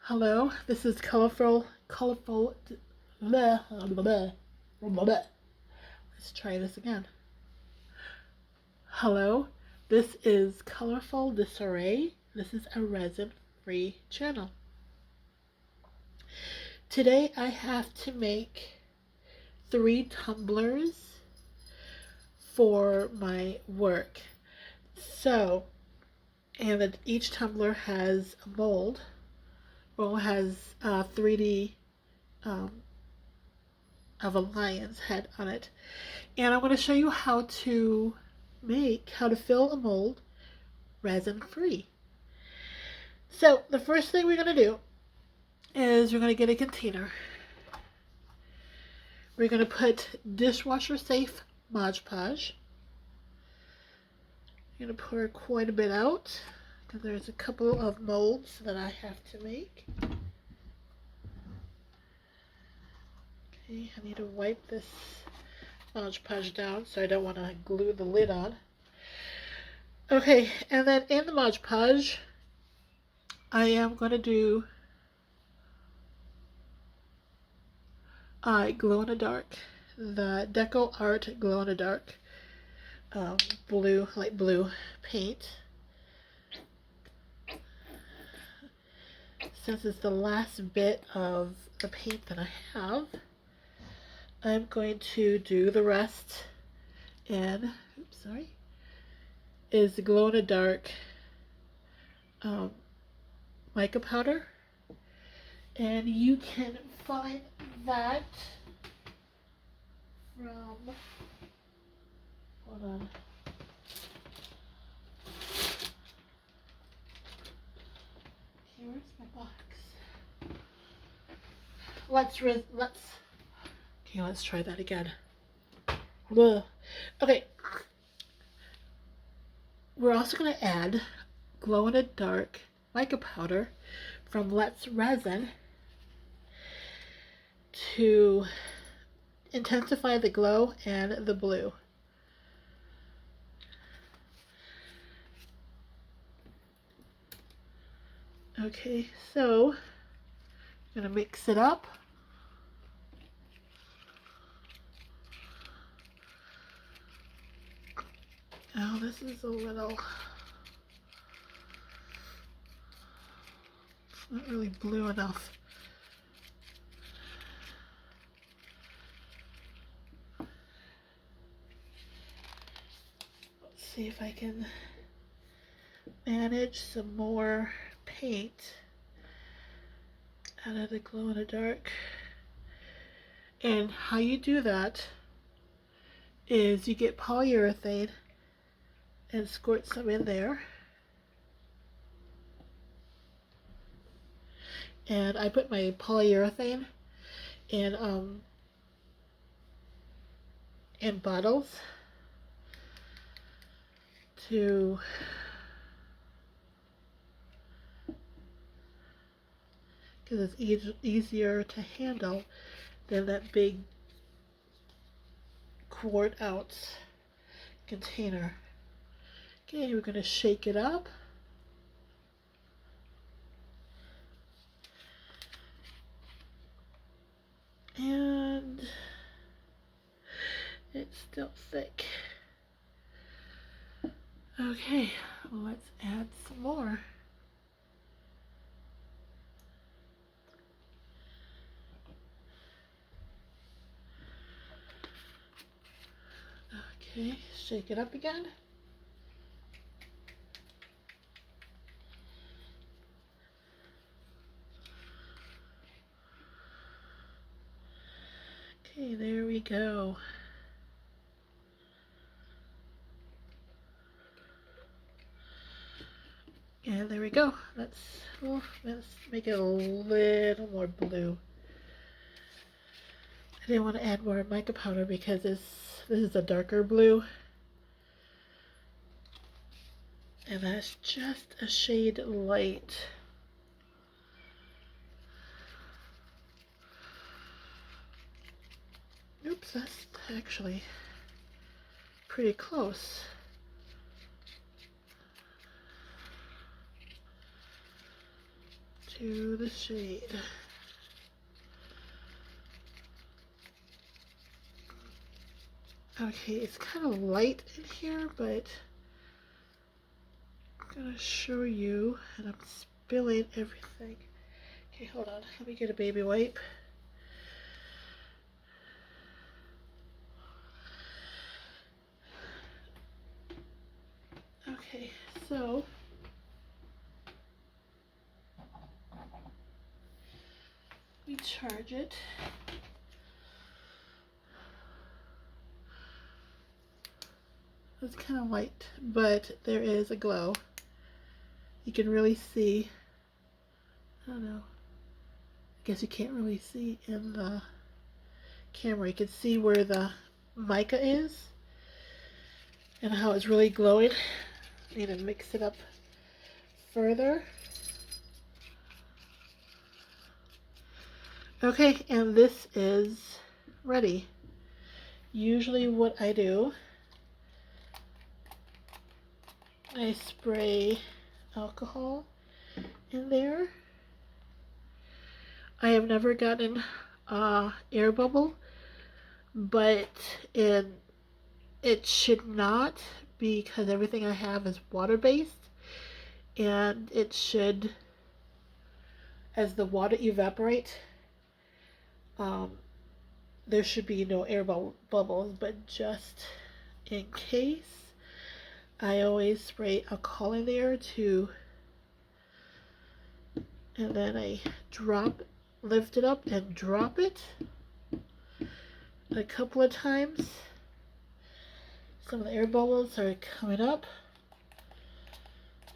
Hello, this is blah, blah, blah, blah. Let's try this again. Hello, this is Colorful Disarray. This is a resin-free channel. Today I have to make 3 tumblers for my work. And each tumbler has a mold. Well, it has 3D of a lion's head on it. And I'm going to show you how to fill a mold resin free. So the first thing we're going to do is we're going to get a container. We're going to put dishwasher safe Mod Podge. I'm going to pour quite a bit out because there's a couple of molds that I have to make. Okay, I need to wipe this Mod Podge down so I don't want to glue the lid on. Okay, and then in the Mod Podge, I am going to do glow in the dark, the Deco Art glow in the dark blue, light blue paint. Since it's the last bit of the paint that I have, I'm going to do the rest in, is the glow in the dark mica powder. And you can find that from, hold on. Here's my box. Let's try that again. Ugh. Okay. We're also going to add glow in the dark mica powder from Let's Resin to intensify the glow and the blue. Okay, so I'm going to mix it up. Oh, this is a little, it's not really blue enough. Let's see if I can manage some more paint out of the glow in the dark. And how you do that is you get polyurethane and squirt some in there. And I put my polyurethane in bottles to because it's easier to handle than that big quart ounce container. Okay, we're going to shake it up. And it's still thick. Okay, well, let's add some more. Okay, shake it up again. Okay, there we go. And there we go. Let's make it a little more blue. I didn't want to add more mica powder because this is a darker blue. And that's just a shade light. Oops, that's actually pretty close. to the shade. Okay, it's kind of light in here, but I'm gonna show you, and I'm spilling everything. Okay, hold on, let me get a baby wipe. Okay, so we charge it. It's kind of light, but there is a glow. You can really see, I don't know, I guess you can't really see in the camera. You can see where the mica is and how it's really glowing. I need to mix it up further. Okay, and this is ready. Usually what I do, I spray alcohol in there. I have never gotten air bubble, but it should not, because everything I have is water-based, and it should, as the water evaporates, there should be no air bubbles, but just in case, I always spray alcohol in there too, and then I lift it up and drop it a couple of times. Some of the air bubbles are coming up.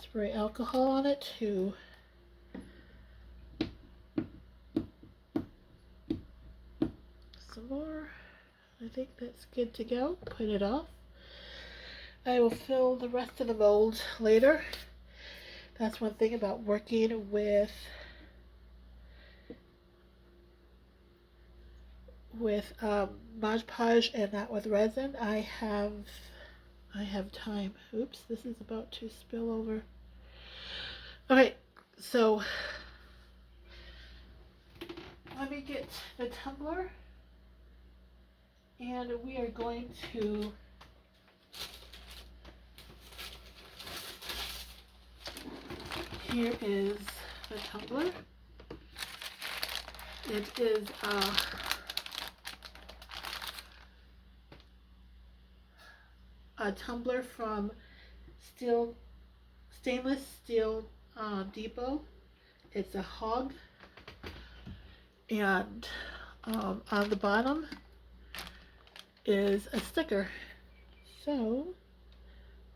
Spray alcohol on it too. Some more. I think that's good to go. Put it off. I will fill the rest of the mold later. That's one thing about working with Mod Podge and not with resin. I have time. Oops, this is about to spill over. Okay, so let me get the tumbler, and we are going to here is the tumbler. It is a tumbler from Stainless Steel Depot. It's a hog, and on the bottom is a sticker. So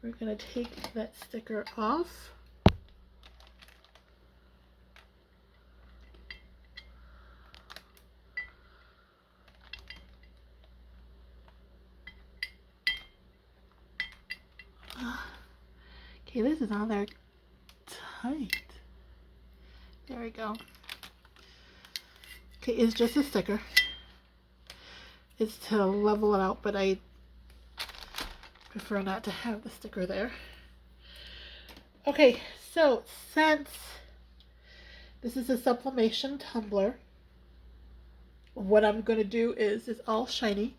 we're going to take that sticker off. Okay, this is on there tight. There we go. Okay, it's just a sticker. It's to level it out, but I prefer not to have the sticker there. Okay, so since this is a sublimation tumbler, what I'm going to do is it's all shiny.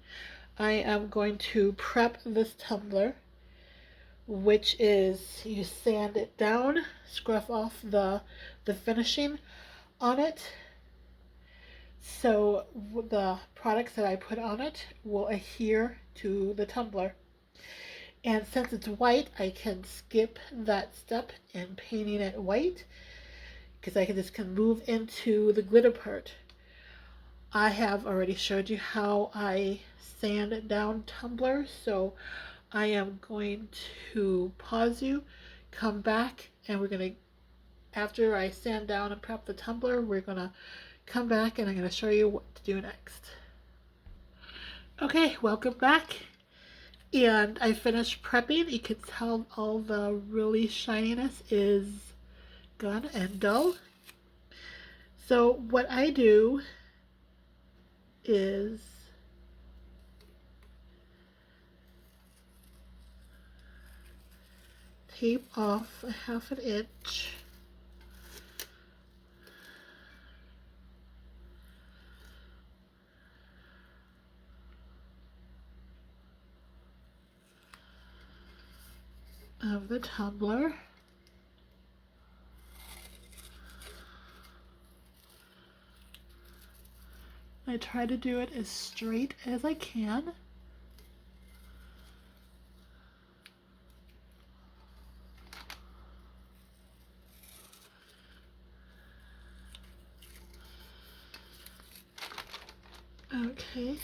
I am going to prep this tumbler, which is you sand it down, scruff off the finishing on it, so the products that I put on it will adhere to the tumbler. And since it's white, I can skip that step in painting it white, because I can move into the glitter part. I have already showed you how I sand down tumbler, so I am going to pause you, come back, and we're going to, after I sand down and prep the tumbler, we're going to come back and I'm going to show you what to do next. Okay, welcome back. And I finished prepping. You can tell all the really shininess is gone and dull. So what I do is tape off a 1/2 inch of the tumbler. I try to do it as straight as I can. Okay.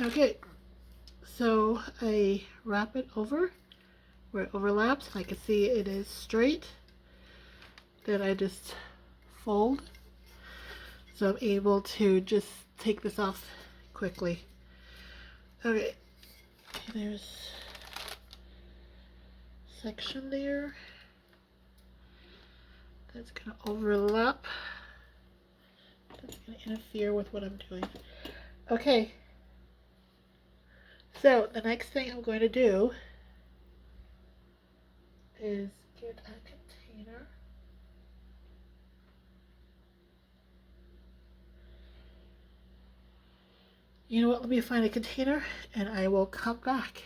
Okay, so I wrap it over where it overlaps. I can see it is straight. Then I just fold, so I'm able to just take this off quickly. Okay, there's a section there that's gonna overlap. That's gonna interfere with what I'm doing. Okay, so the next thing I'm going to do is get a container. You know what, let me find a container and I will come back.